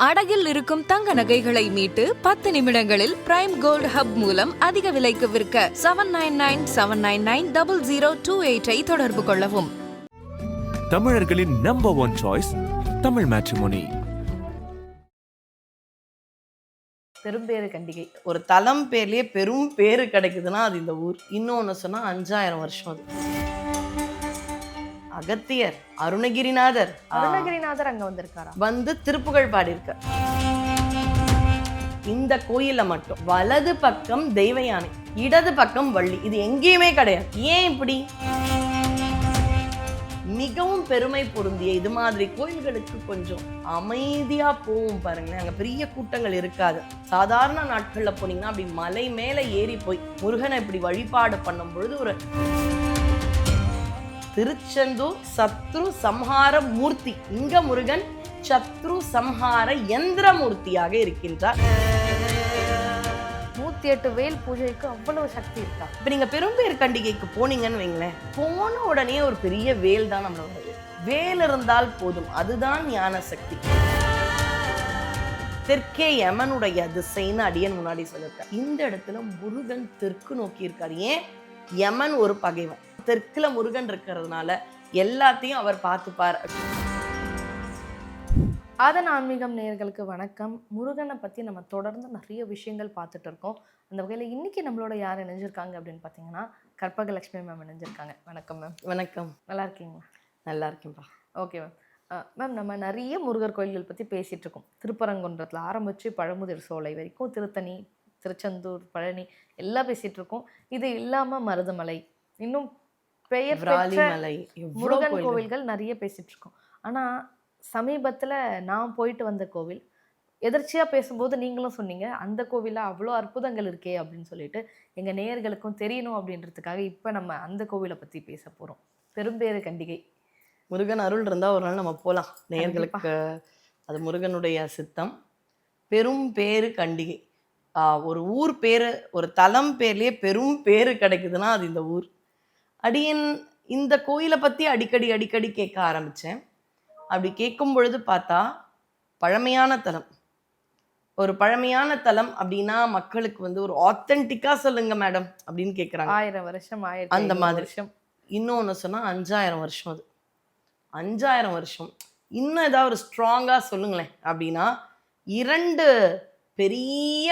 அடகில் இருக்கும் தங்க நகைகளை மீட்டு 10 நிமிடங்களில் பிரைம் கோல்ட் ஹப் மூலம் அதிக விலைக்கு விற்க 7997990028 தொடர்பு கொள்ளவும். தமிழர்களின் number 1 choice Tamil matrimony. பெரும்பேறு Kandigai ஒரு தலம் பேர்லயே பெரும் பேரு கிடைக்குதுன்னா அது இந்த ஊர். இன்னொன்னு சொன்னா 5000 வருஷம் அது. அகத்தியர், அருணகிரிநாதர் அங்க வந்திருக்காரா? வந்து திருப்புகழ் பாடியிருக்க. இந்த கோயில மட்டும் வலது பக்கம் தெய்வ யானை, இடது பக்கம் வள்ளி. இது எங்கேயுமே கிடையாது. ஏன் இப்படி? மிகவும் பெருமை பொருந்திய இது மாதிரி கோயில்களுக்கு கொஞ்சம் அமைதியா போகும் பாருங்களேன். அங்க பெரிய கூட்டங்கள் இருக்காது. சாதாரண நாட்கள்ல போனீங்கன்னா அப்படி மலை மேல ஏறி போய் முருகனை இப்படி வழிபாடு பண்ணும் பொழுது ஒரு திருச்செந்தூர் சத்ரு சம்ஹார மூர்த்தி. இங்க முருகன் சத்ரு சம்ஹார யந்திர மூர்த்தியாக இருக்கின்றார். 108 வேல் பூஜைக்கு அவ்வளவு சக்தி இருக்கா? இப்ப நீங்க பெரும்பேர் கண்டிகைக்கு போனீங்கன்னு வைங்களேன், போன உடனே ஒரு பெரிய வேல் தான் நம்மள வருது. வேல் இருந்தால் போதும், அதுதான் ஞான சக்தி. தெற்கே யமனுடைய திசைன்னு அடியன் முன்னாடி சொல்லிருக்கார். இந்த இடத்துல முருகன் தெற்கு நோக்கி இருக்கார். ஏன்? யமன் ஒரு பகைவன். தெற்குல முருகன் இருக்கிறதுனால எல்லாத்தையும் அவர் பார்த்துப்பார். ஆதன் ஆன்மீகம் நேயர்களுக்கு வணக்கம். முருகனை பற்றி நம்ம தொடர்ந்து நிறைய விஷயங்கள் பார்த்துட்டு இருக்கோம். அந்த வகையில் இன்னைக்கு நம்மளோட யார் இணைஞ்சிருக்காங்க அப்படின்னு பார்த்தீங்கன்னா கற்பகலட்சுமி மேம் இணைஞ்சிருக்காங்க. வணக்கம் மேம். வணக்கம். நல்லா இருக்கீங்களா? நல்லா இருக்கேன்ப்பா. Okay ma'am. மேம், நம்ம நிறைய முருகர் கோயில்கள் பற்றி பேசிகிட்டு இருக்கோம். திருப்பரங்குன்றத்தில் ஆரம்பித்து பழமுதிர் சோலை வரைக்கும், திருத்தணி, திருச்செந்தூர், பழனி எல்லாம் பேசிகிட்டு இருக்கோம். இது இல்லாமல் மருதமலை, இன்னும் பெயர் முருகன் கோவில்கள் நிறைய பேசிகிட்டு இருக்கோம். ஆனால் சமீபத்தில் நான் போயிட்டு வந்த கோவில், எதர்ச்சியாக பேசும்போது நீங்களும் சொன்னீங்க அந்த கோவிலில் அவ்வளோ அற்புதங்கள் இருக்கே அப்படின்னு சொல்லிட்டு எங்கள் நேயர்களுக்கும் தெரியணும் அப்படின்றதுக்காக இப்போ நம்ம அந்த கோவிலை பற்றி பேச போகிறோம். பெரும்பேறு கண்டிகை. முருகன் அருள் இருந்தால் ஒரு நாள் நம்ம போகலாம் நேயர்களுக்கு. அது முருகனுடைய சித்தம். பெரும் பேரு கண்டிகை. ஒரு ஊர் பேரு, ஒரு தலம் பேர்லயே பெரும் பேரு கிடைக்குதுன்னா அது இந்த ஊர். அடியன் இந்த கோயிலை பற்றி அடிக்கடி கேட்க ஆரம்பித்தேன். அப்படி கேட்கும் பொழுது பார்த்தா பழமையான தலம். ஒரு பழமையான தலம் அப்படின்னா மக்களுக்கு வந்து ஒரு ஆத்தென்டிக்காக சொல்லுங்க மேடம் அப்படின்னு கேட்குறாங்க. 1000 வருஷம் அந்த மாதிரி. இன்னொன்று சொன்னால் 5000 வருஷம். அது 5000 வருஷம். இன்னும் ஏதாவது ஒரு ஸ்ட்ராங்காக சொல்லுங்களேன் அப்படின்னா 2 பெரிய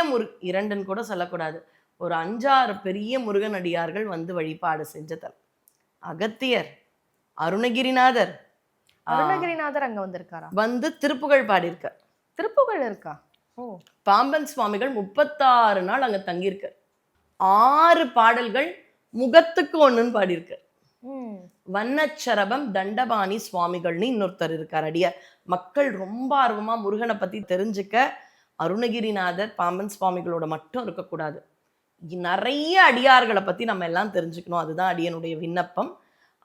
இரண்டுன்னு கூட சொல்லக்கூடாது, ஒரு 5-6 பெரிய முருகன் அடியார்கள் வந்து வழிபாடு செஞ்ச தலம். அகத்தியர், அருணகிரிநாதர் அங்க வந்திருக்காரா? வந்து திருப்புகழ் பாடியிருக்க. திருப்புகழ் இருக்கா? ஓ. பாம்பன் சுவாமிகள் 36 நாள் அங்க தங்கியிருக்க. 6 பாடல்கள் முகத்துக்கு ஒண்ணுன்னு பாடியிருக்க. வண்ணச்சரபம் தண்டபாணி சுவாமிகள்னு இன்னொருத்தர் இருக்கார் அடியார். மக்கள் ரொம்ப ஆர்வமா முருகனை பத்தி தெரிஞ்சுக்க அருணகிரிநாதர், பாம்பன் சுவாமிகளோட மட்டும் இருக்கக்கூடாது, நிறைய அடியார்களை பத்தி நம்ம எல்லாம் தெரிஞ்சுக்கணும். அதுதான் அடியனுடைய விண்ணப்பம்.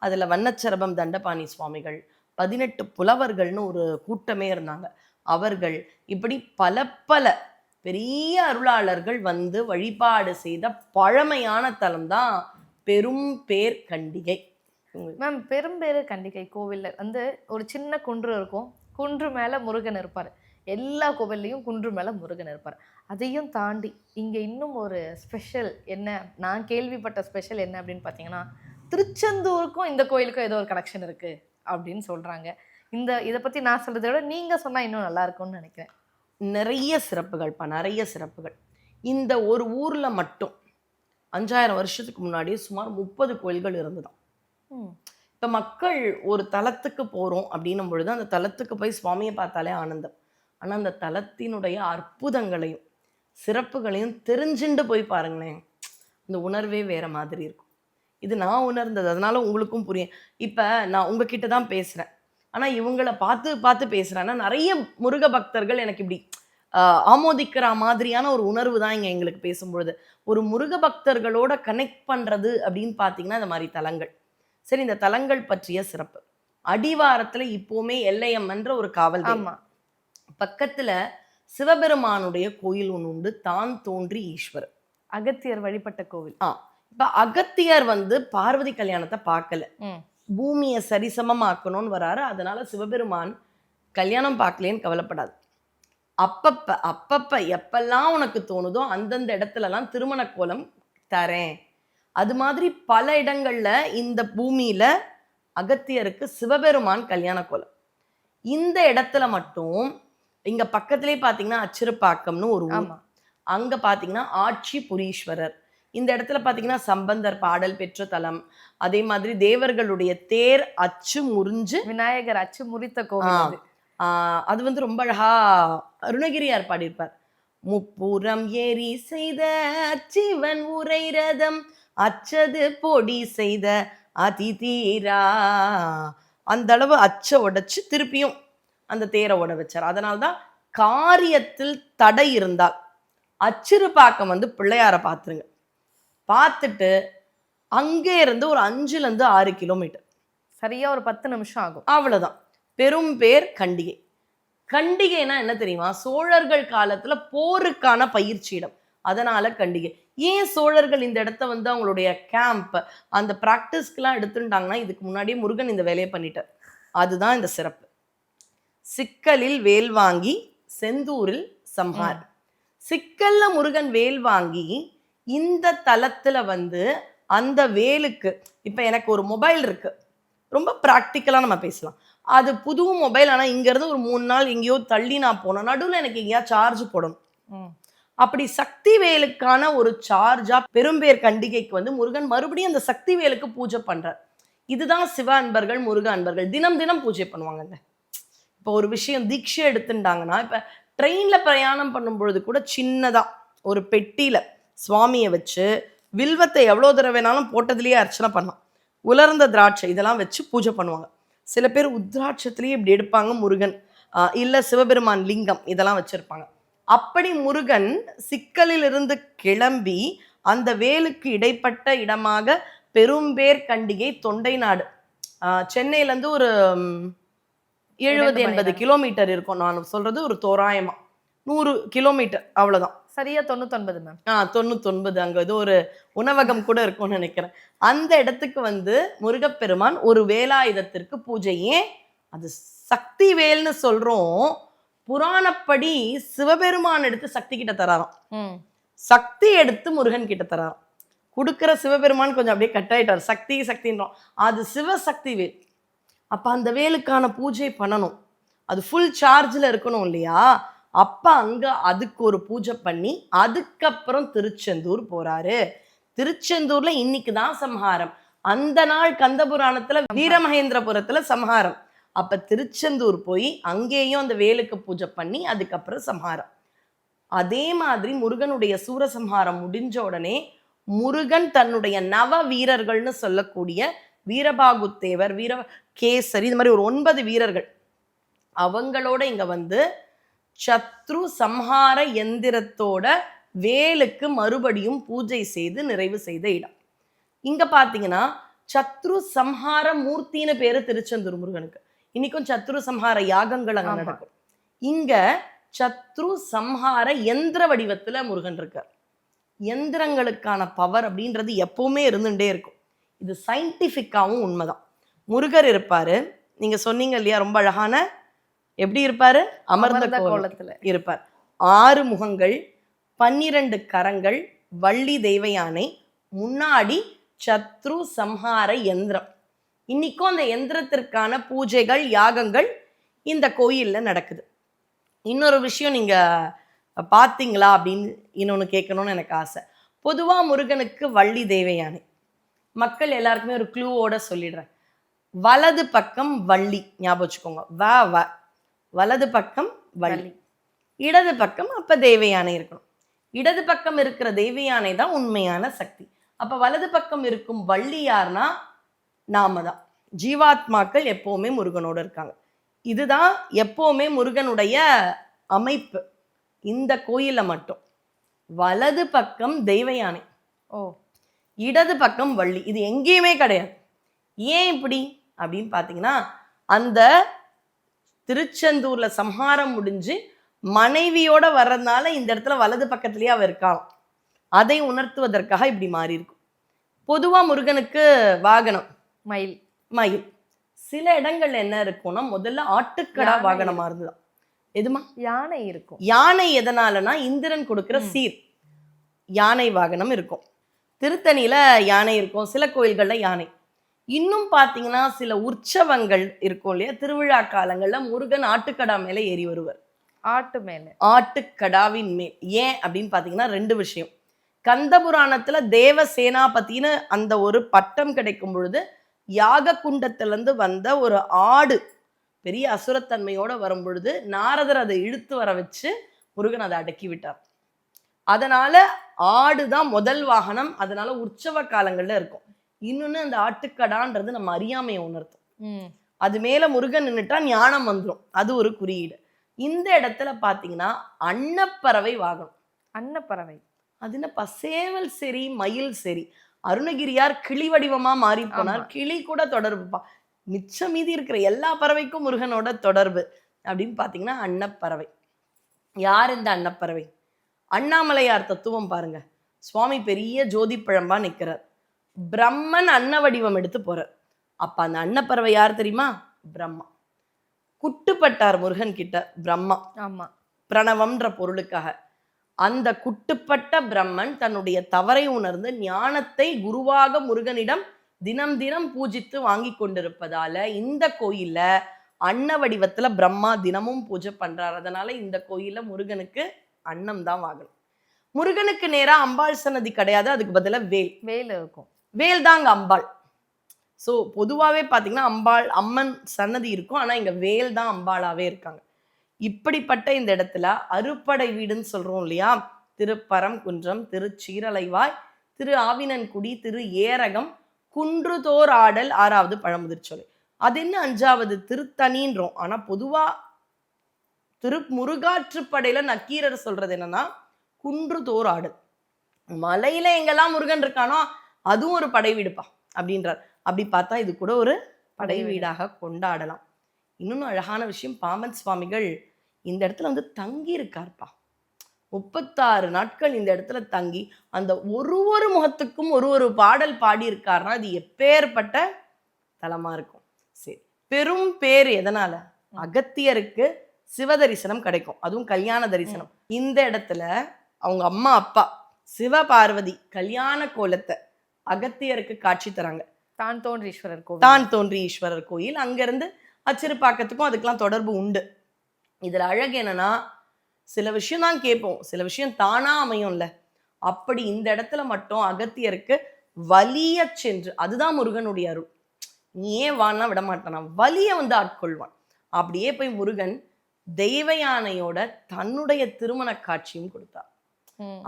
அதுல வண்ணச்சரபம் தண்டபாணி சுவாமிகள், 18 புலவர்கள்னு ஒரு கூட்டமே இருந்தாங்க, அவர்கள், இப்படி பல பெரிய அருளாளர்கள் வந்து வழிபாடு செய்த பழமையான தலம் தான் பெரும் பேர் கண்டிகை. மேம், பெரும்பேறு கண்டிகை கோவில்ல வந்து ஒரு சின்ன குன்று இருக்கும். குன்று மேல முருகன் இருப்பார். எல்லா கோவில்லையும் குன்று மேல முருகன் இருப்பார். அதையும் தாண்டி இங்க இன்னும் ஒரு ஸ்பெஷல் என்ன, நான் கேள்விப்பட்ட ஸ்பெஷல் என்ன அப்படின்னு பார்த்தீங்கன்னா, திருச்செந்தூருக்கும் இந்த கோயிலுக்கும் ஏதோ ஒரு கனெக்ஷன் இருக்கு அப்படின்னு சொல்றாங்க. இதை பத்தி நான் சொல்றதை விட நீங்க சொன்னா இன்னும் நல்லா இருக்கும்னு நினைக்கிறேன். நிறைய சிறப்புகள். இந்த ஒரு ஊர்ல மட்டும் 5000 வருஷத்துக்கு முன்னாடி சுமார் 30 கோயில்கள் இருந்துதான். இப்ப மக்கள் ஒரு தலத்துக்கு போறோம் அப்படின்னும் பொழுது அந்த தலத்துக்கு போய் சுவாமியை பார்த்தாலே ஆனந்தம். ஆனா அந்த தலத்தினுடைய அற்புதங்களையும் சிறப்புகளையும் தெரிஞ்சுண்டு போய் பாருங்களேன், இந்த உணர்வே வேற மாதிரி இருக்கும். இது நான் உணர்ந்தது, அதனால உங்களுக்கும் புரியும். இப்ப நான் உங்ககிட்ட தான் பேசுறேன், ஆனா இவங்களை பார்த்து பேசுறேன்னா நிறைய முருக பக்தர்கள் எனக்கு இப்படி ஆமோதிக்கிற மாதிரியான ஒரு உணர்வு தான் இங்க எங்களுக்கு பேசும்பொழுது. ஒரு முருக பக்தர்களோட கனெக்ட் பண்றது அப்படின்னு பார்த்தீங்கன்னா இந்த மாதிரி தலங்கள். சரி, இந்த தலங்கள் பற்றிய சிறப்பு. அடிவாரத்துல இப்போவுமே எல்லையம்மன்ற ஒரு காவல், பக்கத்துல சிவபெருமானுடைய கோயில் ஒன்று உண்டு, தான் தோன்றி ஈஸ்வரர், அகத்தியர் வழிபட்ட கோவில். இப்ப அகத்தியர் வந்து பார்வதி கல்யாணத்தை பார்க்கல, பூமியை சரிசமமாக்கணும்னு வராரு. அதனால சிவபெருமான் கல்யாணம் பார்க்கலேன்னு கவலைப்படாது, அப்பப்ப எப்பெல்லாம் உனக்கு தோணுதோ அந்தந்த இடத்துலலாம் திருமண கோலம் தரேன். அது மாதிரி பல இடங்கள்ல இந்த பூமியில அகத்தியருக்கு சிவபெருமான் கல்யாண கோலம். இந்த இடத்துல மட்டும் இங்க பக்கத்திலே பாத்தீங்கன்னா அச்சிறுப்பாக்கம்னு ஒரு ஊர். ஆமா. அங்க பாத்தீங்கன்னா ஆட்சி புரீஸ்வரர். இந்த இடத்துல பாத்தீங்கன்னா சம்பந்தர் பாடல் பெற்ற தலம். அதே மாதிரி தேவர்களுடைய தேர் அச்சு முறிஞ்சு விநாயகர் அச்சு முறித்த கோவில் அது. அது வந்து ரொம்ப அழகா அருணகிரியார் பாடியிருப்பார். முப்புறம் ஏறி செய்த அச்சிவன் உரை ரதம் அச்சது பொடி செய்த அதிதீரா. அந்த அளவு அச்ச உடைச்சு திருப்பியும் அந்த தேரை உட வச்சார். அதனால்தான் காரியத்தில் தடை இருந்தால் அச்சிறுபாக்கம் வந்து பிள்ளையார பார்த்துருங்க. பார்த்துட்டு அங்கே இருந்து ஒரு 5-6 கிலோமீட்டர், சரியா ஒரு 10 நிமிஷம் ஆகும். அவ்வளவுதான். பெரும் பேர் கண்டிகை. கண்டிகைனா என்ன தெரியுமா? சோழர்கள் காலத்துல போருக்கான பயிற்சி இடம். அதனால கண்டிகை. ஏன் சோழர்கள் இந்த இடத்த வந்து அவங்களுடைய கேம்ப் அந்த பிராக்டிஸ்க்கெல்லாம் எடுத்துட்டாங்கன்னா, இதுக்கு முன்னாடியே முருகன் இந்த வேலையை பண்ணிட்டார். அதுதான் இந்த சிறப்பு. சிக்கலில் வேல் வாங்கி செந்தூரில் சம்ஹார். சிக்கல்ல முருகன் வேல் வாங்கி இந்த தலத்துல வந்து அந்த வேலுக்கு, இப்ப எனக்கு ஒரு மொபைல் இருக்கு, ரொம்ப ப்ராக்டிக்கலா நம்ம பேசலாம். அது புது மொபைல், ஆனா இங்க இருந்து ஒரு 3 நாள் எங்கேயோ தள்ளி நான் போனேன், நடுவில் எனக்கு எங்கேயா சார்ஜ் போடணும். அப்படி சக்தி வேலுக்கான ஒரு சார்ஜா பெரும்பேர் கண்டிகைக்கு வந்து முருகன் மறுபடியும் அந்த சக்தி வேலுக்கு பூஜை பண்றார். இதுதான் சிவ அன்பர்கள் முருக அன்பர்கள் தினம் தினம் பூஜை பண்ணுவாங்கங்க. இப்போ ஒரு விஷயம் தீட்சை எடுத்துட்டாங்கன்னா, இப்ப ட்ரெயின்ல பிரயாணம் பண்ணும் பொழுது கூட சின்னதா ஒரு பெட்டியில சுவாமியை வச்சு வில்வத்தை எவ்வளோ தடவை வேணாலும் போட்டதுலேயே அர்ச்சனை பண்ணலாம். உலர்ந்த திராட்சை இதெல்லாம் வச்சு பூஜை பண்ணுவாங்க. சில பேர் உத்ராட்சத்திலேயே இப்படி எடுப்பாங்க முருகன், இல்லை சிவபெருமான் லிங்கம் இதெல்லாம் வச்சிருப்பாங்க. அப்படி முருகன் சிக்கலில் இருந்து கிளம்பி அந்த வேலுக்கு இடைப்பட்ட இடமாக பெரும்பேர் கண்டிகை தொண்டை நாடு, சென்னையிலேருந்து ஒரு 70-80 கிலோமீட்டர் இருக்கும். நான் சொல்றது ஒரு தோராயமா 100 கிலோமீட்டர் அவ்வளவுதான். சரியா 99 மேம். 99. அங்க ஏதோ ஒரு உணவகம் கூட இருக்கும்னு நினைக்கிறேன். அந்த இடத்துக்கு வந்து முருகப்பெருமான் ஒரு வேலாயுதத்திற்கு பூஜை. ஏன் அது சக்தி வேல்னு சொல்றோம்? புராணப்படி சிவபெருமான் எடுத்து சக்தி கிட்ட தராராம், சக்தி எடுத்து முருகன் கிட்ட தராராம். கொடுக்கிற சிவபெருமான் கொஞ்சம் அப்படியே கட் ஆயிட்டார், சக்தி சக்தின்றோம். அது சிவசக்தி வேல். அப்ப அந்த வேலுக்கான பூஜை பண்ணணும், அது ஃபுல் சார்ஜ்ல இருக்கணும் இல்லையா? அப்ப அங்க அதுக்கு ஒரு பூஜை பண்ணி அதுக்கப்புறம் திருச்செந்தூர் போறாரு. திருச்செந்தூர்ல இன்னைக்கு தான் சம்ஹாரம். அந்த நாள் கந்தபுராணத்துல வீரமகேந்திரபுரத்துல சம்ஹாரம். அப்ப திருச்செந்தூர் போய் அங்கேயும் அந்த வேலுக்கு பூஜை பண்ணி அதுக்கப்புறம் சம்ஹாரம். அதே மாதிரி முருகனுடைய சூரசம்ஹாரம் முடிஞ்ச உடனே முருகன் தன்னுடைய நவ வீரர்கள்னு சொல்லக்கூடிய வீரபாகுத்தேவர், வீரகேசரி, இது மாதிரி ஒரு 9 வீரர்கள் அவங்களோட இங்க வந்து சத்ரு சம்ஹார எந்திரத்தோட வேலுக்கு மறுபடியும் பூஜை செய்து நிறைவு செய்த இடம். இங்க பாத்தீங்கன்னா சத்ரு சம்ஹார மூர்த்தின்னு பேரு திருச்செந்தூர் முருகனுக்கு. இன்னைக்கும் சத்ரு சம்ஹார யாகங்கள் அங்க நடக்கும். இங்க சத்ரு சம்ஹார எந்திர வடிவத்துல முருகன் இருக்கார். எந்திரங்களுக்கான பவர் அப்படின்றது எப்பவுமே இருந்துட்டே இருக்கும். இது சயின்டிஃபிக்காவும் உண்மைதான். முருகர் இருப்பாரு, நீங்க சொன்னீங்க இல்லையா, ரொம்ப அழகான எப்படி இருப்பாரு? அமர்ந்த கோலத்துல இருப்பார். 6 முகங்கள், 12 கரங்கள், வள்ளி தெய்வ யானை, முன்னாடி சத்ரு சம்ஹார யந்திரம். இன்னைக்கும் அந்த யந்திரத்திற்கான பூஜைகள் யாகங்கள் இந்த கோயில்ல நடக்குது. இன்னொரு விஷயம் நீங்க பார்த்தீங்களா அப்படின்னு இன்னொன்று கேட்கணும்னு எனக்கு ஆசை. பொதுவா முருகனுக்கு வள்ளி தெய்வ யானை, மக்கள் எல்லாருக்குமே ஒரு க்ளூவோட சொல்லிடுறேன். வலது பக்கம் வள்ளி, ஞாபகம் வச்சுக்கோங்க, வலது பக்கம் வள்ளி, இடது பக்கம் அப்ப தெய்வ யானை இருக்கணும். இடது பக்கம் இருக்கிற தெய்வ யானை தான் உண்மையான சக்தி. அப்ப வலது பக்கம் இருக்கும் வள்ளி யார்னா நாம தான். ஜீவாத்மாக்கள் எப்பவுமே முருகனோட இருக்காங்க. இதுதான் எப்பவுமே முருகனுடைய அமைப்பு. இந்த கோயில்ல மட்டும் வலது பக்கம் தெய்வ யானை, இடது பக்கம் வள்ளி, இது எங்கேயுமே கிடையாது. ஏன் இப்படி அப்படின்னு பாத்தீங்கன்னா, அந்த திருச்செந்தூர்ல சம்ஹாரம் முடிஞ்சு மனைவியோட வர்றதுனால இந்த இடத்துல வலது பக்கத்திலேயே அவ இருக்கலாம். அதை உணர்த்துவதற்காக இப்படி மாறி இருக்கும். பொதுவா முருகனுக்கு வாகனம் மயில். சில இடங்கள்ல என்ன இருக்கும்னா, முதல்ல ஆட்டுக்கடா வாகனமா இருந்துதான். எதுமா? யானை இருக்கும். யானை எதனாலனா இந்திரன் கொடுக்கிற சீர், யானை வாகனம் இருக்கும். திருத்தணியில யானை இருக்கும், சில கோயில்கள்ல யானை. இன்னும் பாத்தீங்கன்னா சில உற்சவங்கள் இருக்கும் இல்லையா, திருவிழா காலங்கள்ல முருகன் ஆட்டுக்கடா மேல ஏறி வருவார். ஆட்டு மேல, ஆட்டுக்கடாவின் மேல். ஏன் அப்படின்னு பாத்தீங்கன்னா 2 விஷயம். கந்த புராணத்துல தேவ சேனாபதினு அந்த ஒரு பட்டம் கிடைக்கும் பொழுது யாக குண்டத்திலிருந்து வந்த ஒரு ஆடு பெரிய அசுரத்தன்மையோட வரும் பொழுது நாரதர் அதை இழுத்து வர வச்சு முருகன் அதை அடக்கி விட்டார். அதனால ஆடுதான் முதல் வாகனம். அதனால உற்சவ காலங்கள்ல இருக்கும். இன்னொன்னு அந்த ஆட்டுக்கடான்றது நம்ம அறியாமையை உணர்த்தும். அது மேல முருகன் நின்னுட்டா ஞானம் வந்துடும், அது ஒரு குறியீடு. இந்த இடத்துல பாத்தீங்கன்னா அன்னப்பறவை வாகனம். அன்னப்பறவை அது என்னப்பா? சேவல் சரி, மயில் சரி. அருணகிரியார் கிளி வடிவமா மாறி போனார். கிளி கூட தொடர்புப்பா. மிச்சம் மீதி இருக்கிற எல்லா பறவைக்கும் முருகனோட தொடர்பு அப்படின்னு பாத்தீங்கன்னா அன்னப்பறவை. யார் இந்த அன்னப்பறவை? அண்ணாமலையார் தத்துவம் பாருங்க. சுவாமி பெரிய ஜோதி பழம்பா நிக்கிறார். பிரம்மன் அன்ன வடிவம் எடுத்து போறார். அப்ப அந்த அன்னப்பறவை யார் தெரியுமா? பிரம்மா. குட்டுப்பட்டார் முருகன் கிட்ட பிரம்மா. ஆமா, பிரணவம்ன்ற பொருளுக்காக. அந்த குட்டுப்பட்ட பிரம்மன் தன்னுடைய தவறை உணர்ந்து ஞானத்தை குருவாக முருகனிடம் தினம் தினம் பூஜித்து வாங்கி கொண்டிருப்பதால இந்த கோயில்ல அன்ன வடிவத்துல பிரம்மா தினமும் பூஜை பண்றாரு. அதனால இந்த கோயில்ல முருகனுக்கு அன்னம் தான் வாங்கணும். முருகனுக்கு நேரா அம்பாள் சன்னதி கிடையாது, அதுக்கு பதிலா வேல் இருக்கும். வேல் தாங்க அம்பாள். ஸோ பொதுவாகவே பார்த்தீங்கன்னா அம்பாள் அம்மன் சன்னதி இருக்கும், ஆனால் இங்கே வேல் தான் அம்பாளாவே இருக்காங்க. இப்படிப்பட்ட இந்த இடத்துல அறுப்படை வீடுன்னு சொல்றோம் இல்லையா, திருப்பரங்குன்றம், திருச்சீரலைவாய், திரு ஆவினன்குடி, திரு ஏரகம், குன்றுதோர் ஆடல் 6வது பழமுதிர்ச்சோலை. அது என்ன 5வது திருத்தணின்றோம். ஆனா பொதுவா முருகாற்றுப்படையில நக்கீரர் சொல்றது என்னன்னா குன்றுதோர் ஆடல். மலையில எங்கெல்லாம் முருகன் இருக்கானோ அதுவும் ஒரு படை வீடுப்பா அப்படின்றார். அப்படி பார்த்தா இது கூட ஒரு படை வீடாக கொண்டாடலாம். இன்னொன்னு அழகான விஷயம், பாம்பன் சுவாமிகள் இந்த இடத்துல வந்து தங்கி இருக்கார்ப்பா. 36 நாட்கள் இந்த இடத்துல தங்கி அந்த ஒரு முகத்துக்கும் ஒரு பாடல் பாடி இருக்காருன்னா அது எப்பேற்பட்ட தலமா இருக்கும். சரி, பெரும் பேர் எதனால? அகத்தியருக்கு சிவதரிசனம் கிடைக்கும், அதுவும் கல்யாண தரிசனம். இந்த இடத்துல அவங்க அம்மா அப்பா சிவபார்வதி கல்யாண கோலத்தை அகத்தியருக்கு காட்சி தராங்க. தான் தோன்றி ஈஸ்வரர் கோயில். அங்கிருந்து அச்சிறுபாக்கத்துக்கும் அதுக்கெல்லாம் தொடர்பு உண்டு. இதுல அழகு என்னன்னா, சில விஷயம் தான் கேட்போம், சில விஷயம் தானா அமையும்ல. அப்படி இந்த இடத்துல மட்டும் அகத்தியருக்கு வலிய சென்று, அதுதான் முருகனுடைய அருள். நீ ஏன் வான்னா விட மாட்டானா, வலிய வந்து ஆட்கொள்வான். அப்படியே போய் முருகன் தெய்வ யானையோட தன்னுடைய திருமண காட்சியும் கொடுத்தார்.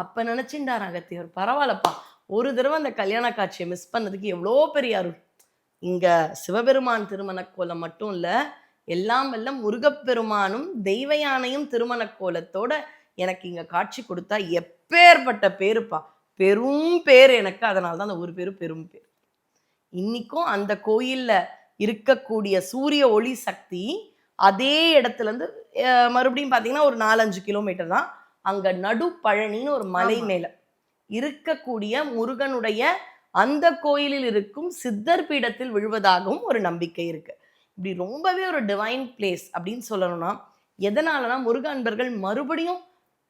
அப்ப நினைச்சுட்டார் அகத்தியர், பரவாயில்லப்பா, ஒரு தடவை அந்த கல்யாண காட்சியை மிஸ் பண்ணதுக்கு எவ்வளோ பெரிய அருள். இங்க சிவபெருமான் திருமண கோலம் மட்டும் இல்ல, எல்லாம் வல்ல முருகப்பெருமானும் தெய்வ யானையும் திருமண கோலத்தோட எனக்கு இங்க காட்சி கொடுத்தா எப்பேற்பட்ட பேருப்பா, பெரும் பேர் எனக்கு. அதனால்தான் அந்த ஒரு பேரு பெரும் பேர். இன்னைக்கும் அந்த கோயில்ல இருக்கக்கூடிய சூரிய ஒளி சக்தி அதே இடத்துல இருந்து மறுபடியும் பாத்தீங்கன்னா ஒரு 4-5 கிலோமீட்டர் தான். அங்க நடு பழனின்னு ஒரு மலை மேல இருக்கக்கூடிய முருகனுடைய அந்த கோயிலில் இருக்கும் சித்தர் பீடத்தில் விழுவதாகவும் ஒரு நம்பிக்கை இருக்கு. இப்படி ரொம்பவே ஒரு டிவைன் பிளேஸ் அப்படின்னு சொல்லணும்னா, எதனாலனா முருக அன்பர்கள்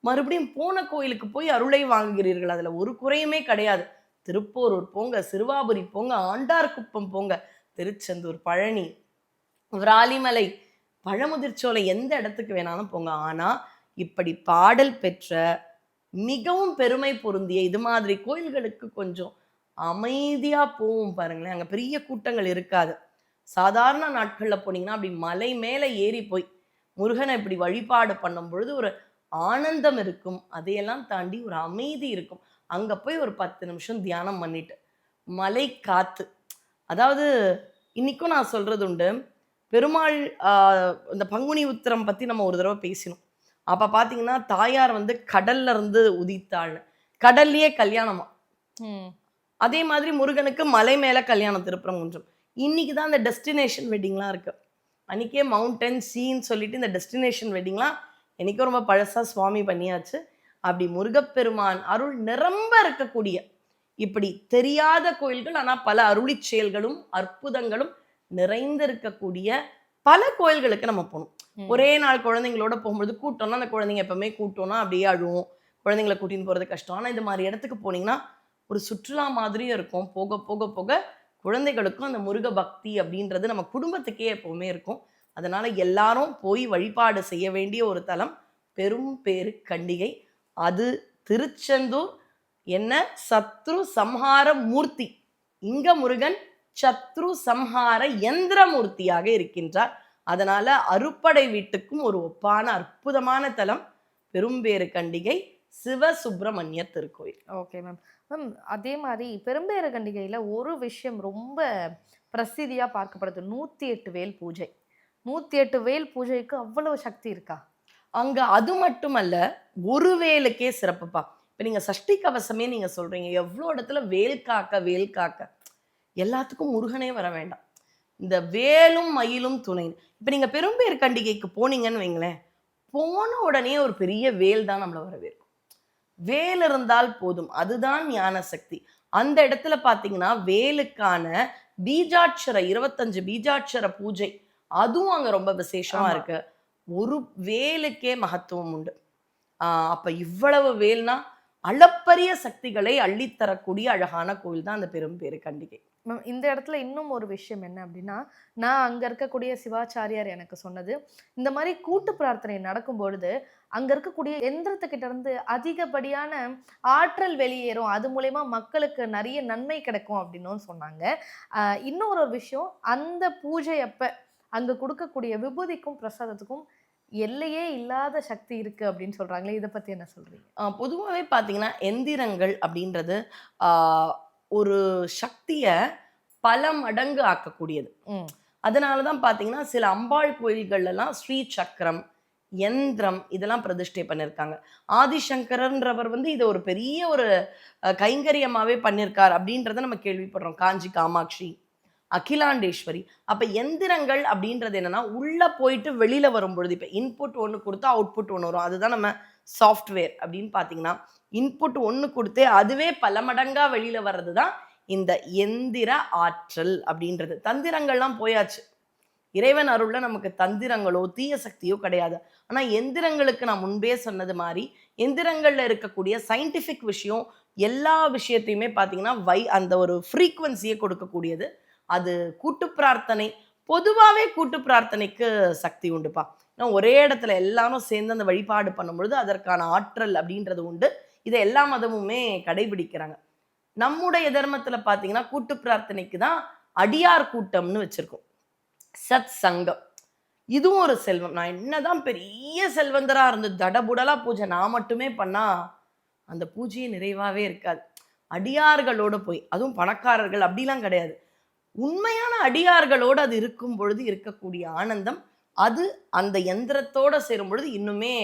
மறுபடியும் போன கோயிலுக்கு போய் அருளை வாங்குகிறீர்கள், அதுல ஒரு குறையுமே கிடையாது. திருப்போரூர் போங்க, சிறுவாபுரி போங்க, ஆண்டார்குப்பம் போங்க, திருச்செந்தூர், பழனி, விராலிமலை, பழமுதிர்ச்சோலை, எந்த இடத்துக்கு வேணாலும் போங்க. ஆனா இப்படி பாடல் பெற்ற மிகவும் பெருமை பொருந்திய இது மாதிரி கோயில்களுக்கு கொஞ்சம் அமைதியா போவும் பாருங்களேன். அங்க பெரிய கூட்டங்கள் இருக்காது. சாதாரண நாட்கள்ல போனீங்கன்னா அப்படி மலை மேல ஏறி போய் முருகனை இப்படி வழிபாடு பண்ணும் பொழுது ஒரு ஆனந்தம் இருக்கும். அதையெல்லாம் தாண்டி ஒரு அமைதி இருக்கும். அங்க போய் ஒரு 10 நிமிஷம் தியானம் பண்ணிட்டு மலை காத்து, அதாவது இன்னைக்கும் நான் சொல்றது உண்டு, பெருமாள் இந்த பங்குனி உத்திரம் பத்தி நம்ம ஒரு தடவை பேசினோம். அப்ப பாத்தீங்கன்னா தாயார் வந்து கடல்ல இருந்து உதித்தாள்னு, கடல்லயே கல்யாணமா. அதே மாதிரி முருகனுக்கு மலை மேல கல்யாணம் திருப்பரங்குன்றம். இன்னைக்கு தான் இந்த டெஸ்டினேஷன் வெட்டிங்லாம் இருக்கு. அன்னைக்கே மவுண்டன் சீன்னு சொல்லிட்டு இந்த டெஸ்டினேஷன் வெட்டிங்லாம் என்னைக்கும் ரொம்ப பழசா சுவாமி பண்ணியாச்சு. அப்படி முருகப்பெருமான் அருள் நிரம்ப இருக்கக்கூடிய இப்படி தெரியாத கோயில்கள், ஆனா பல அருளி செயல்களும் அற்புதங்களும் நிறைந்திருக்கக்கூடிய பல கோயில்களுக்கு நம்ம போகணும். ஒரே நாள் குழந்தைங்களோட போகும்போது கூட்டம்னா அந்த குழந்தைங்க எப்பவுமே கூட்டம்னா அப்படியே அழுவும், குழந்தைங்களை கூட்டின்னு போறது கஷ்டம். ஆனா இந்த மாதிரி இடத்துக்கு போனீங்கன்னா ஒரு சுற்றுலா மாதிரியும் இருக்கும். போக போக போக குழந்தைகளுக்கும் அந்த முருக பக்தி அப்படின்றது நம்ம குடும்பத்துக்கே எப்பவுமே இருக்கும். அதனால எல்லாரும் போய் வழிபாடு செய்ய வேண்டிய ஒரு தலம் பெரும் பேரு கண்டிகை. அது திருச்செந்தூர் என்ன சத்ரு சம்ஹார மூர்த்தி. இங்க முருகன் சத்ரு சம்ஹார யந்திர மூர்த்தியாக இருக்கின்றார். அதனால அறுப்படை வீட்டுக்கும் ஒரு ஒப்பான அற்புதமான தலம் பெரும்பேறு கண்டிகை சிவசுப்பிரமணிய திருக்கோயில். Okay ma'am. மேம் அதே மாதிரி பெரும்பேறு கண்டிகையில் ஒரு விஷயம் ரொம்ப பிரசித்தியாக பார்க்கப்படுது, 108 வேல் பூஜை. 108 வேல் பூஜைக்கு அவ்வளவு சக்தி இருக்கா? அங்க அது மட்டுமல்ல, ஒரு வேலுக்கே சிறப்புப்பா. இப்ப நீங்க சஷ்டி கவசமே நீங்க சொல்றீங்க, எவ்வளோ இடத்துல வேல் காக்க வேல் காக்க. எல்லாத்துக்கும் முருகனே வர வேண்டாம், இந்த வேலும் மயிலும் துணை. இப்ப நீங்க பெரும்பேறு கண்டிகைக்கு போனீங்கன்னு வைங்களேன், போன உடனே ஒரு பெரிய வேல் தான் நம்மளை வரவேற்கும். வேல் இருந்தால் போதும், அதுதான் ஞான சக்தி. அந்த இடத்துல பாத்தீங்கன்னா வேலுக்கான பீஜாட்சர 25 பீஜாட்சர பூஜை அதுவும் அங்க ரொம்ப விசேஷமா இருக்கு. ஒரு வேலுக்கே மகத்துவம் உண்டு. அப்ப இவ்வளவு வேல்னா அளப்பரிய சக்திகளை அள்ளித்தரக்கூடிய அழகான கோயில் தான் அந்த பெரும்பேறு கண்டிகை. இந்த இடத்துல இன்னும் ஒரு விஷயம் என்ன அப்படின்னா, நான் அங்க இருக்கக்கூடிய சிவாச்சாரியார் எனக்கு சொன்னது, இந்த மாதிரி கூட்டு பிரார்த்தனை நடக்கும் பொழுது அங்க இருக்கக்கூடிய எந்திரத்துக்கிட்ட இருந்து அதிகப்படியான ஆற்றல் வெளியேறும், அது மூலயமா மக்களுக்கு நிறைய நன்மை கிடைக்கும் அப்படின்னு சொன்னாங்க. இன்னொரு ஒரு விஷயம், அந்த பூஜை அப்ப அங்க கொடுக்கக்கூடிய விபூதிக்கும் பிரசாதத்துக்கும் எல்லையே இல்லாத சக்தி இருக்கு அப்படின்னு சொல்றாங்களே, இதை பத்தி என்ன சொல்றீங்க? பொதுவாகவே பார்த்தீங்கன்னா எந்திரங்கள் அப்படின்றது ஒரு சக்தியை பல மடங்கு ஆக்கக்கூடியது. அதனாலதான் பார்த்தீங்கன்னா சில அம்பாள் கோயில்கள்லாம் ஸ்ரீ சக்கரம் யந்திரம் இதெல்லாம் பிரதிஷ்டை பண்ணியிருக்காங்க. ஆதிசங்கரன்றவர் இது ஒரு பெரிய ஒரு கைங்கரியமாவே பண்ணியிருக்கார் அப்படின்றத நம்ம கேள்விப்படுறோம். காஞ்சி காமாட்சி, அகிலாண்டேஸ்வரி. அப்ப எந்திரங்கள் அப்படின்றது என்னன்னா உள்ள போயிட்டு வெளியில வரும் பொழுது, இப்ப இன்புட் ஒன்று கொடுத்தா அவுட்புட் ஒன்று வரும், அதுதான் நம்ம சாஃப்ட்வேர் அப்படின்னு பார்த்தீங்கன்னா இன்புட் ஒன்று கொடுத்தே அதுவே பல மடங்கா வெளியில வர்றதுதான் இந்த எந்திர ஆற்றல் அப்படின்றது. தந்திரங்கள்லாம் போயாச்சு, இறைவன் அருள்ல நமக்கு தந்திரங்களோ தீய சக்தியோ கிடையாது. ஆனா எந்திரங்களுக்கு நான் முன்பே சொன்னது மாதிரி எந்திரங்கள்ல இருக்கக்கூடிய சயின்டிபிக் விஷயம் எல்லா விஷயத்தையுமே பார்த்தீங்கன்னா அந்த ஒரு ஃப்ரீக்குவன்சியை கொடுக்கக்கூடியது. அது கூட்டு பிரார்த்தனை, பொதுவாகவே கூட்டு பிரார்த்தனைக்கு சக்தி உண்டுப்பா. ஒரே இடத்துல எல்லாரும் சேர்ந்து அந்த வழிபாடு பண்ணும்பொழுது அதற்கான ஆற்றல் அப்படின்றது உண்டு. இதை எல்லா மதமுமே கடைபிடிக்கிறாங்க. நம்முடைய தர்மத்துல பார்த்தீங்கன்னா கூட்டு பிரார்த்தனைக்கு தான் அடியார் கூட்டம்னு வச்சிருக்கோம், சத் சங்கம். இதுவும் ஒரு செல்வம். நான் என்னதான் பெரிய செல்வந்தரா இருந்து தடபுடலா பூஜை நான் மட்டுமே பண்ணா அந்த பூஜையே நிறைவாவே இருக்காது. அடியார்களோட போய், அதுவும் பணக்காரர்கள் அப்படிலாம் கிடையாது, உண்மையான அடியார்களோடு அது இருக்கும் பொழுது இருக்கக்கூடிய ஆனந்தம், அது அந்த யந்திரத்தோட சேரும் பொழுது இன்னுமே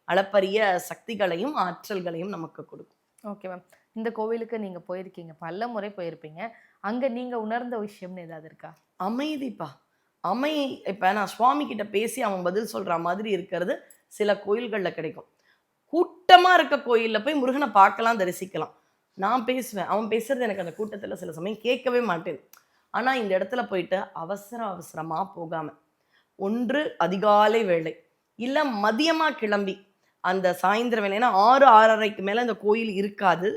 அளப்பரிய சக்திகளையும் ஆற்றல்களையும் நமக்கு கொடுக்கும். Okay ma'am. இந்த கோவிலுக்கு நீங்க போயிருக்கீங்க, பல முறை போயிருப்பீங்க. அங்க நீங்க உணர்ந்த விஷயம்னு ஏதாவது இருக்கா? அமைதிப்பா, இப்ப நான் சுவாமி கிட்ட பேசி அவன் பதில் சொல்ற மாதிரி இருக்கிறது சில கோயில்கள்ல கிடைக்கும். கூட்டமா இருக்க கோயில்ல போய் முருகனை பார்க்கலாம், தரிசிக்கலாம். நான் பேசுவேன், அவன் பேசுறது எனக்கு அந்த கூட்டத்துல சில சமயம் கேட்கவே மாட்டேன். ஆனா இந்த இடத்துல போயிட்டு அவசரமா போகாம, ஒன்று அதிகாலை வேளை இல்ல மதியமா கிளம்பி அந்த சாயந்தர வேலை, ஏன்னா 6-6:30க்கு மேல இந்த கோயில் இருக்காது,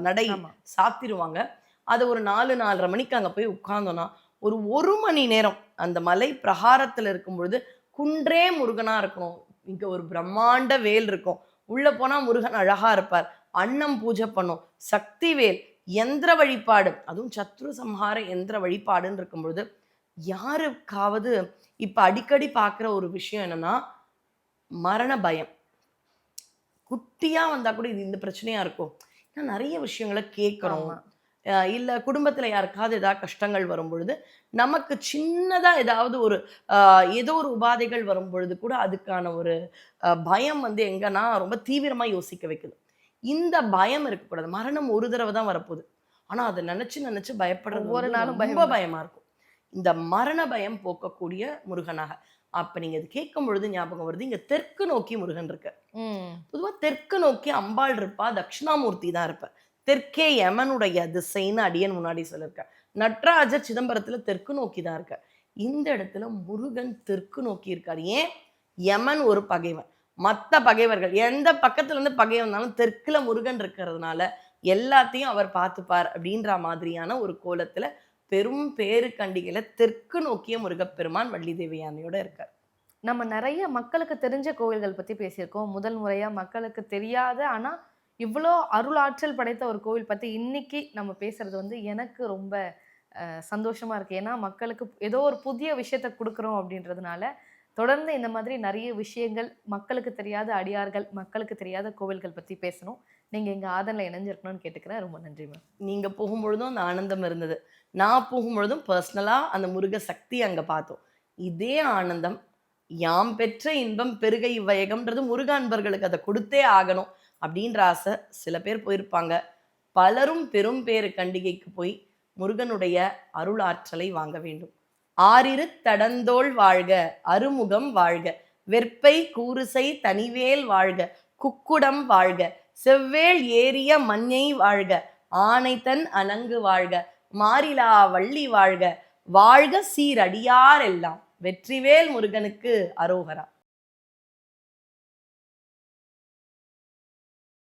நடை சாத்திருவாங்க. அதை ஒரு 4-4:30 மணிக்கு அங்க போய் உட்கார்ந்தோம்னா ஒரு 1 மணி நேரம் அந்த மலை பிரகாரத்துல இருக்கும் பொழுது குன்றே முருகனா இருக்கணும். இங்க ஒரு பிரம்மாண்ட வேல் இருக்கும், உள்ள போனா முருகன் அழகா இருப்பார், அன்னம் பூஜை பண்ணும், சக்தி வேல், யந்திர வழிபாடு, அதுவும் சத்ரு சம்ஹார யந்திர வழிபாடுன்னு இருக்கும் பொழுது யாருக்காவது இப்ப அடிக்கடி பார்க்குற ஒரு விஷயம் என்னன்னா மரண பயம். குட்டியா வந்தா கூட இது இந்த பிரச்சனையா இருக்கும், நிறைய விஷயங்களை கேட்கிறோம். இல்ல குடும்பத்துல யாருக்காவது ஏதாவது கஷ்டங்கள் வரும் பொழுது நமக்கு சின்னதா ஏதாவது ஒரு ஏதோ ஒரு உபாதைகள் வரும் பொழுது கூட அதுக்கான ஒரு பயம் எங்கன்னா ரொம்ப தீவிரமா யோசிக்க வைக்குது. இந்த பயம் இருக்கக்கூடாது. மரணம் ஒரு தடவை தான் வரப்போகுது, ஆனா அதை நினைச்சு பயப்படுறது ஒவ்வொரு நாளும் ரொம்ப பயமா இருக்கும். இந்த மரண பயம் போக்கக்கூடிய முருகனாக. அப்ப நீங்க இது கேட்கும் பொழுது ஞாபகம் வருது, இங்க தெற்கு நோக்கி முருகன் இருக்கு. பொதுவா தெற்கு நோக்கி அம்பாள் இருப்பா, தட்சிணாமூர்த்தி தான் இருப்ப. தெற்கே யமனுடைய திசைன்னு அடியன் முன்னாடி சொல்லியிருக்க. நடராஜர் சிதம்பரத்துல தெற்கு நோக்கி தான் இருக்க. இந்த இடத்துல முருகன் தெற்கு நோக்கி இருக்காரு. ஏன்? யமன் ஒரு பகைவன், மற்ற பகைவர்கள் எந்த பக்கத்துல இருந்து பகை வந்தாலும் தெற்குல முருகன் இருக்கிறதுனால எல்லாத்தையும் அவர் பார்த்துப்பார் அப்படின்ற மாதிரியான ஒரு கோலத்துல பெரும் பேரு கண்டிகையில தெற்கு நோக்கிய முருகப்பெருமான் வள்ளி தேவயானையோட இருக்கார். நம்ம நிறைய மக்களுக்கு தெரிஞ்ச கோவில்கள் பத்தி பேசியிருக்கோம். முதல் முறையா மக்களுக்கு தெரியாத ஆனா இவ்வளோ அருளாற்றல் படைத்த ஒரு கோவில் பத்தி இன்னைக்கு நம்ம பேசுறது வந்து எனக்கு ரொம்ப சந்தோஷமா இருக்கு. ஏன்னா மக்களுக்கு ஏதோ ஒரு புதிய விஷயத்த கொடுக்குறோம் அப்படின்றதுனால தொடர்ந்து இந்த மாதிரி நிறைய விஷயங்கள் மக்களுக்கு தெரியாத அடியார்கள், மக்களுக்கு தெரியாத கோவில்கள் பத்தி பேசணும். நீங்க எங்க ஆதன்ல இணைஞ்சிருக்கணும்னு கேட்டுக்கிறேன். ரொம்ப நன்றி மேம். நீங்க போகும்பொழுதும் அந்த ஆனந்தம் இருந்தது, நான் போகும்பொழுதும் பர்சனலா அந்த முருக சக்தி அங்க பார்த்தோம். இதே ஆனந்தம், யாம் பெற்ற இன்பம் பெருக இவ்வையகம்ன்றது முருக அன்பர்களுக்கு அதை கொடுத்தே ஆகணும் அப்படின்ற ஆசை சில பேர் போயிருப்பாங்க. பலரும் பெரும் பேரு கண்டிகைக்கு போய் முருகனுடைய அருள் ஆற்றலை வாங்க வேண்டும். ஆறிரு தடந்தோள் வாழ்க, அருமுகம் வாழ்க, வெற்பை கூறுசை தனிவேல் வாழ்க, குக்குடம் வாழ்க, செவ்வேள் ஏறிய மஞ்சை வாழ்க, ஆனைத்தன் அணங்கு வாழ்க, மாறிலா வள்ளி வாழ்க, வாழ்க சீரடியார் எல்லாம். வெற்றிவேல் முருகனுக்கு அரோகரா.